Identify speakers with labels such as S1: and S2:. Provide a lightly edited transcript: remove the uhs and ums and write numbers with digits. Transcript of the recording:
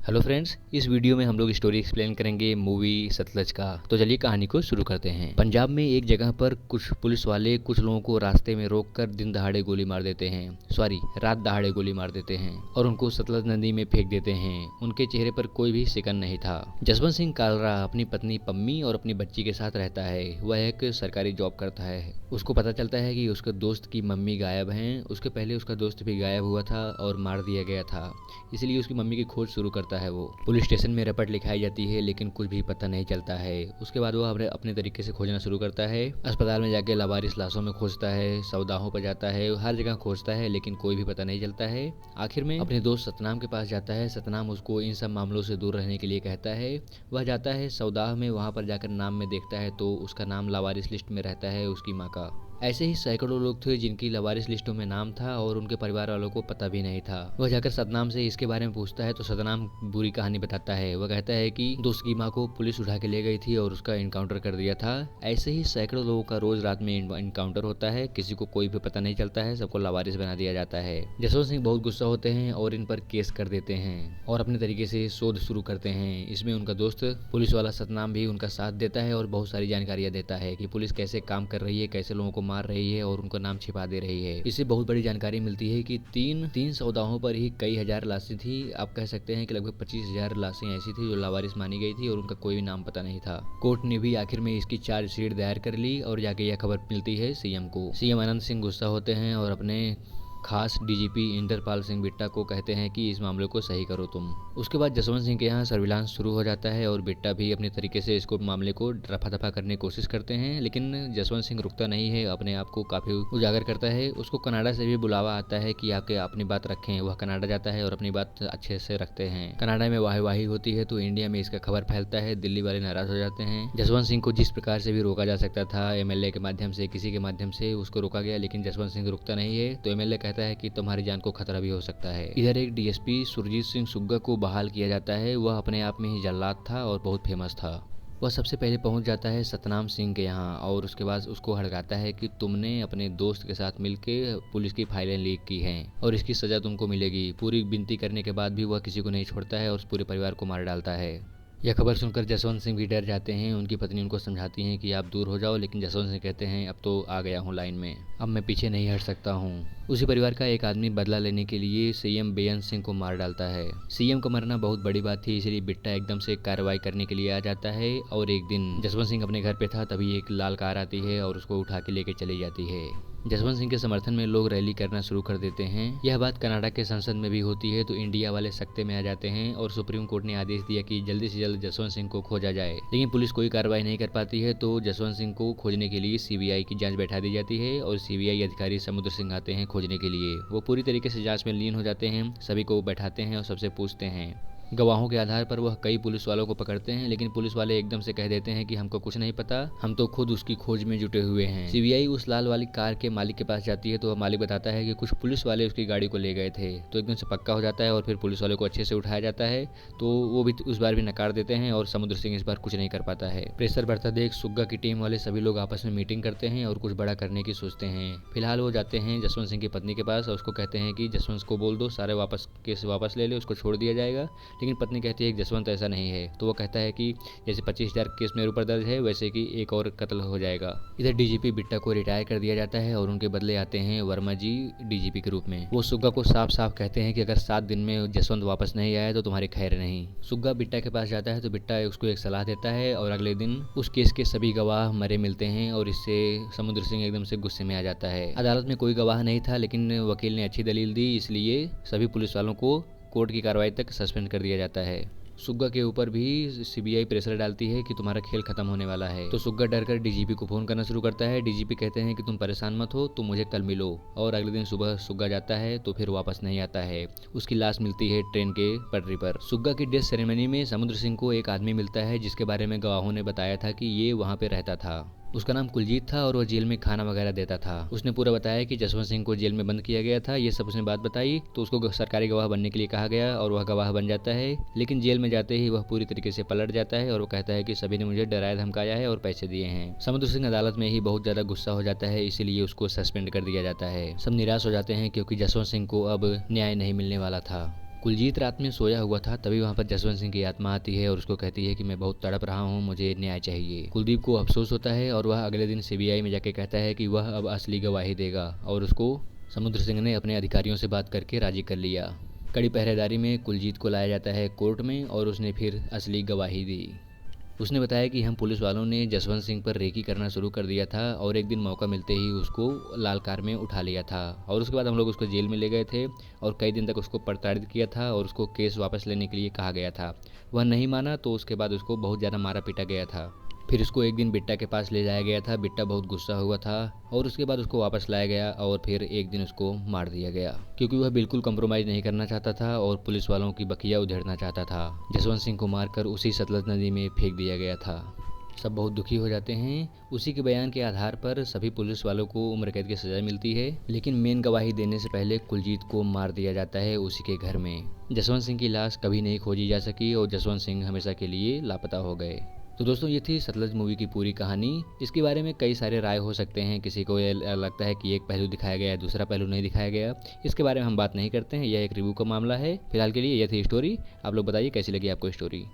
S1: Hello friends, इस video में हम लोग स्टोरी एक्सप्लेन करेंगे मूवी सतलज का। तो चलिए कहानी को शुरू करते हैं। पंजाब में एक जगह पर कुछ पुलिस वाले कुछ लोगों को रास्ते में रोककर दिन दहाड़े गोली मार देते हैं, रात दहाड़े गोली मार देते हैं और उनको सतलज नदी में फेंक देते हैं। उनके चेहरे पर कोई भी शिकन नहीं था। जसवंत सिंह कालरा अपनी पत्नी पम्मी और अपनी बच्ची के साथ रहता है। वह एक सरकारी जॉब करता है। उसको पता चलता है कि उसके दोस्त की मम्मी गायब हैं। उसके पहले उसका दोस्त भी गायब हुआ था और मार दिया गया था, इसलिए उसकी मम्मी की खोज शुरू करता है। वो पुलिस स्टेशन में रिपोर्ट लिखाई जाती है, लेकिन कुछ भी पता नहीं चलता है। उसके बाद वो अपने तरीके से खोजना शुरू करता है। अस्पताल में जाके लावारिस लाशों में खोजता है, सौदाहों पर जाता है, हर जगह खोजता है, लेकिन कोई भी पता नहीं चलता है। आखिर में अपने दोस्त सतनाम के पास जाता है। सतनाम उसको इन सब मामलों से दूर रहने के लिए कहता है। वह जाता है सौदाह में, वहां पर जाकर नाम में देखता है तो उसका नाम लावारिस लिस्ट में रहता है उसकी माँ का। ऐसे ही सैकड़ों लोग थे जिनकी लावारिस लिस्टों में नाम था और उनके परिवार वालों को पता भी नहीं था। वह जाकर सतनाम से इसके बारे में पूछता है तो सतनाम बुरी कहानी बताता है। वह कहता है कि दोस्त की माँ को पुलिस उठा के ले गई थी और उसका इनकाउंटर कर दिया था। ऐसे ही सैकड़ों लोगों का रोज रात में इनकाउंटर होता है, किसी को कोई भी पता नहीं चलता है, सबको लावारिस बना दिया जाता है। जसवंत सिंह बहुत गुस्सा होते हैं और इन पर केस कर देते हैं और अपने तरीके से शोध शुरू करते हैं। इसमें उनका दोस्त पुलिस वाला सतनाम भी उनका साथ देता है और बहुत सारी जानकारियां देता है कि पुलिस कैसे काम कर रही है, कैसे लोगों को मार रही है और उनका नाम छिपा दे रही है। इससे बहुत बड़ी जानकारी मिलती है कि तीन सौदाहों पर ही कई हजार लाशें थी। आप कह सकते हैं कि लगभग 25,000 लाशें ऐसी थी जो लावारिस मानी गई थी और उनका कोई भी नाम पता नहीं था। कोर्ट ने भी आखिर में इसकी चार्जशीट दायर कर ली और जाके यह खबर मिलती है सीएम को। सीएम आनंद सिंह गुस्सा होते हैं और अपने खास डीजीपी इंद्रपाल सिंह बिट्टा को कहते हैं कि इस मामले को सही करो तुम। उसके बाद जसवंत सिंह के यहाँ सर्विलांस शुरू हो जाता है और बिट्टा भी अपने तरीके से इसको मामले को रफा दफा करने की कोशिश करते हैं, लेकिन जसवंत सिंह रुकता नहीं है, अपने आप को काफी उजागर करता है। उसको कनाडा से भी बुलावा आता है कि आके अपनी बात रखें। वह कनाडा जाता है और अपनी बात अच्छे से रखते हैं। कनाडा में वाहवाही होती है तो इंडिया में इसका खबर फैलता है। दिल्ली वाले नाराज हो जाते हैं। जसवंत सिंह को जिस प्रकार से भी रोका जा सकता था, एमएलए के माध्यम से, किसी के माध्यम से उसको रोका गया, लेकिन जसवंत सिंह रुकता नहीं है। तो एमएलए कहता है कि तुम्हारी जान को खतरा भी हो सकता है। इधर एक डीएसपी सुरजीत सिंह सुग्गा को बहाल किया जाता है। वह अपने आप में ही जल्लाद था और बहुत फेमस था। वह सबसे पहले पहुंच जाता है सतनाम सिंह के यहाँ और उसके बाद उसको हड़काता है कि तुमने अपने दोस्त के साथ मिलके पुलिस की फाइलें लीक की हैं और इसकी सजा तुमको मिलेगी। पूरी विनती करने के बाद भी वह किसी को नहीं छोड़ता है और उस पूरे परिवार को मार डालता है। यह खबर सुनकर जसवंत सिंह भी डर जाते हैं। उनकी पत्नी उनको समझाती हैं कि आप दूर हो जाओ, लेकिन जसवंत सिंह कहते हैं अब तो आ गया हूँ लाइन में, अब मैं पीछे नहीं हट सकता हूँ। उसी परिवार का एक आदमी बदला लेने के लिए सीएम बेअंत सिंह को मार डालता है। सीएम का मरना बहुत बड़ी बात थी, इसलिए बिट्टा एकदम से कार्रवाई करने के लिए आ जाता है। और एक दिन जसवंत सिंह अपने घर पे था, तभी एक लाल कार आती है और उसको उठा के लेके चली जाती है। जसवंत सिंह के समर्थन में लोग रैली करना शुरू कर देते हैं। यह बात कनाडा के संसद में भी होती है तो इंडिया वाले सख्ते में आ जाते हैं और सुप्रीम कोर्ट ने आदेश दिया कि जल्दी से जल्द जसवंत सिंह को खोजा जाए, लेकिन पुलिस कोई कार्रवाई नहीं कर पाती है। तो जसवंत सिंह को खोजने के लिए सीबीआई की जांच बैठा दी जाती है और सीबीआई अधिकारी समुद्र सिंह आते हैं खोजने के लिए। वो पूरी तरीके से जांच में लीन हो जाते हैं, सभी को बैठाते हैं और सबसे पूछते हैं। गवाहों के आधार पर वह कई पुलिस वालों को पकड़ते हैं, लेकिन पुलिस वाले एकदम से कह देते हैं कि हमको कुछ नहीं पता, हम तो खुद उसकी खोज में जुटे हुए हैं। सीबीआई उस लाल वाली कार के मालिक के पास जाती है तो वह मालिक बताता है कि कुछ पुलिस वाले उसकी गाड़ी को ले गए थे। तो एकदम से पक्का हो जाता है और फिर पुलिस वाले को अच्छे से उठाया जाता है। तो वो भी उस बार भी नकार देते हैं और समुद्र सिंह इस बार कुछ नहीं कर पाता है। प्रेशर बढ़ता देख सुग्गा की टीम वाले सभी लोग आपस में मीटिंग करते हैं और कुछ बड़ा करने की सोचते हैं। फिलहाल वो जाते हैं जसवंत सिंह की पत्नी के पास और उसको कहते हैं कि जसवंत को बोल दो, सारे केस वापस ले ले, उसको छोड़ दिया जाएगा। लेकिन पत्नी कहती है जसवंत ऐसा नहीं है। तो वो कहता है कि जैसे 25,000 केस मेरे ऊपर दर्ज है, वैसे कि एक और कत्ल हो जाएगा। इधर डीजीपी बिट्टा को रिटायर कर दिया जाता है और उनके बदले आते हैं वर्मा जी डीजीपी के रूप में। वो सुग्गा को साफ साफ कहते हैं कि अगर 7 दिन में जसवंत वापस नहीं आया तो तुम्हारी खैर नहीं। सुग्गा बिट्टा के पास जाता है तो बिट्टा उसको एक सलाह देता है और अगले दिन उस केस के सभी गवाह मरे मिलते हैं और इससे समुद्र सिंह एकदम से गुस्से में आ जाता है। अदालत में कोई गवाह नहीं था, लेकिन वकील ने अच्छी दलील दी, इसलिए सभी पुलिस वालों को कोर्ट की कार्रवाई तक सस्पेंड कर दिया जाता है। सुग्गा के ऊपर भी सीबीआई प्रेशर डालती है कि तुम्हारा खेल खत्म होने वाला है। तो सुग्गा डर कर डीजीपी को फोन करना शुरू करता है। डीजीपी कहते हैं कि तुम परेशान मत हो, तुम मुझे कल मिलो। और अगले दिन सुबह सुग्गा जाता है तो फिर वापस नहीं आता है। उसकी लाश मिलती है ट्रेन के पटरी पर। सुग्गा की डेथ सेरेमनी में समुद्र सिंह को एक आदमी मिलता है जिसके बारे में गवाहों ने बताया था कि ये वहाँ पे रहता था। उसका नाम कुलजीत था और वह जेल में खाना वगैरह देता था। उसने पूरा बताया कि जसवंत सिंह को जेल में बंद किया गया था, ये सब उसने बात बताई। तो उसको सरकारी गवाह बनने के लिए कहा गया और वह गवाह बन जाता है, लेकिन जेल में जाते ही वह पूरी तरीके से पलट जाता है और वो कहता है कि सभी ने मुझे डराया धमकाया है और पैसे दिए हैं। समुद्र सिंह अदालत में ही बहुत ज्यादा गुस्सा हो जाता है, इसीलिए उसको सस्पेंड कर दिया जाता है। सब निराश हो जाते हैं क्योंकि जसवंत सिंह को अब न्याय नहीं मिलने वाला था। कुलजीत रात में सोया हुआ था, तभी वहाँ पर जसवंत सिंह की आत्मा आती है और उसको कहती है कि मैं बहुत तड़प रहा हूँ, मुझे न्याय चाहिए। कुलदीप को अफसोस होता है और वह अगले दिन सीबीआई में जाके कहता है कि वह अब असली गवाही देगा और उसको समुद्र सिंह ने अपने अधिकारियों से बात करके राजी कर लिया। कड़ी पहरेदारी में कुलजीत को लाया जाता है कोर्ट में और उसने फिर असली गवाही दी। उसने बताया कि हम पुलिस वालों ने जसवंत सिंह पर रेकी करना शुरू कर दिया था और एक दिन मौका मिलते ही उसको लाल कार में उठा लिया था और उसके बाद हम लोग उसको जेल में ले गए थे और कई दिन तक उसको प्रताड़ित किया था और उसको केस वापस लेने के लिए कहा गया था। वह नहीं माना तो उसके बाद उसको बहुत ज़्यादा मारा पीटा गया था। फिर उसको एक दिन बिट्टा के पास ले जाया गया था। बिट्टा बहुत गुस्सा हुआ था और उसके बाद उसको वापस लाया गया और फिर एक दिन उसको मार दिया गया, क्योंकि वह बिल्कुल कंप्रोमाइज़ नहीं करना चाहता था और पुलिस वालों की बकिया उधेड़ना चाहता था। जसवंत सिंह को मारकर उसी सतलज नदी में फेंक दिया गया था। सब बहुत दुखी हो जाते हैं। उसी के बयान के आधार पर सभी पुलिस वालों को उम्र कैद की सज़ा मिलती है, लेकिन मेन गवाही देने से पहले कुलजीत को मार दिया जाता है उसी के घर में। जसवंत सिंह की लाश कभी नहीं खोजी जा सकी और जसवंत सिंह हमेशा के लिए लापता हो गए। तो दोस्तों, ये थी सतलज मूवी की पूरी कहानी। इसके बारे में कई सारे राय हो सकते हैं। किसी को ये लगता है कि एक पहलू दिखाया गया है, दूसरा पहलू नहीं दिखाया गया। इसके बारे में हम बात नहीं करते हैं, यह एक रिव्यू का मामला है। फिलहाल के लिए यह थी स्टोरी। आप लोग बताइए कैसी लगी आपको स्टोरी।